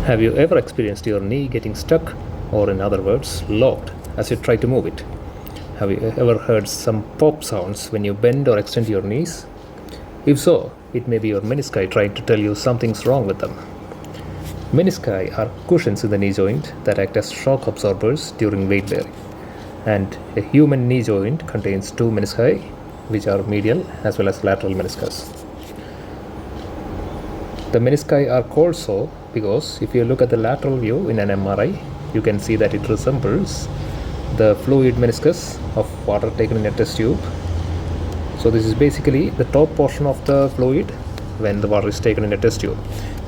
Have you ever experienced your knee getting stuck, or in other words, locked, as you try to move it? Have you ever heard some pop sounds when you bend or extend your knees? If so, it may be your menisci trying to tell you something's wrong with them. Menisci are cushions in the knee joint that act as shock absorbers during weight bearing. And a human knee joint contains two menisci, which are medial as well as lateral meniscus. The menisci are called so because if you look at the lateral view in an MRI, you can see that it resembles the fluid meniscus of water taken in a test tube. So this is basically the top portion of the fluid when the water is taken in a test tube.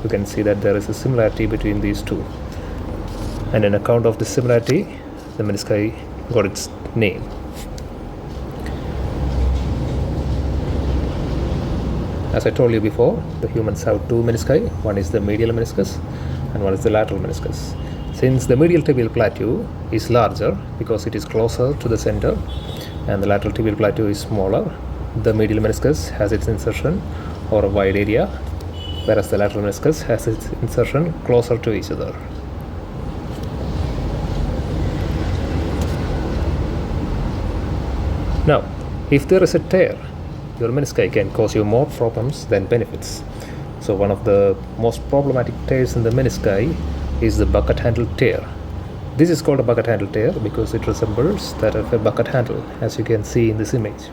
You can see that there is a similarity between these two. And on account of the similarity, the menisci got its name. As I told you before, the humans have two menisci. One is the medial meniscus and one is the lateral meniscus. Since the medial tibial plateau is larger because it is closer to the center and the lateral tibial plateau is smaller, the medial meniscus has its insertion over a wide area, whereas the lateral meniscus has its insertion closer to each other. Now, if there is a tear, your menisci can cause you more problems than benefits. So one of the most problematic tears in the menisci is the bucket handle tear. This is called a bucket handle tear because it resembles that of a bucket handle, as you can see in this image.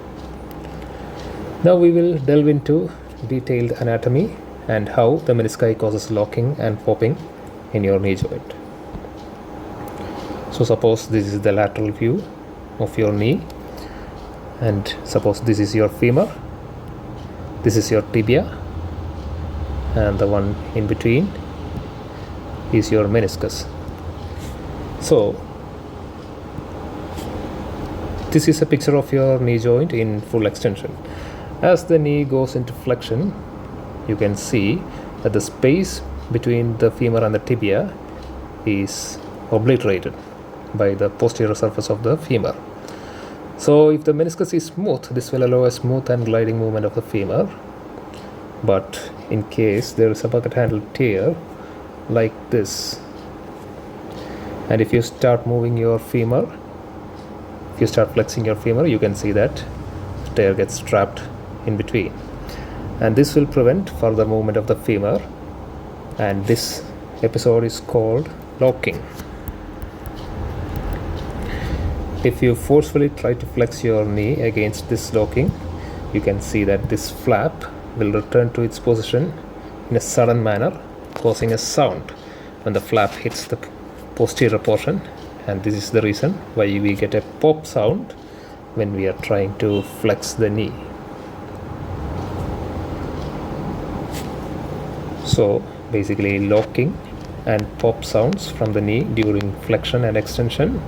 Now we will delve into detailed anatomy and how the menisci causes locking and popping in your knee joint. So suppose this is the lateral view of your knee, and suppose this is your femur, this is your tibia, and the one in between is your meniscus. So this is a picture of your knee joint in full extension. As the knee goes into flexion, you can see that the space between the femur and the tibia is obliterated by the posterior surface of the femur. So if the meniscus is smooth, this will allow a smooth and gliding movement of the femur. But in case there is a bucket handle tear like this, and if you start moving your femur, if you start flexing your femur, you can see that the tear gets trapped in between. And this will prevent further movement of the femur. And this episode is called locking. If you forcefully try to flex your knee against this locking, you can see that this flap will return to its position in a sudden manner, causing a sound when the flap hits the posterior portion. And this is the reason why we get a pop sound when we are trying to flex the knee. So basically, locking and pop sounds from the knee during flexion and extension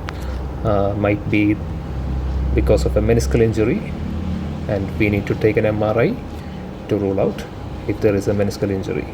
might be because of a meniscal injury, and we need to take an MRI to rule out if there is a meniscal injury.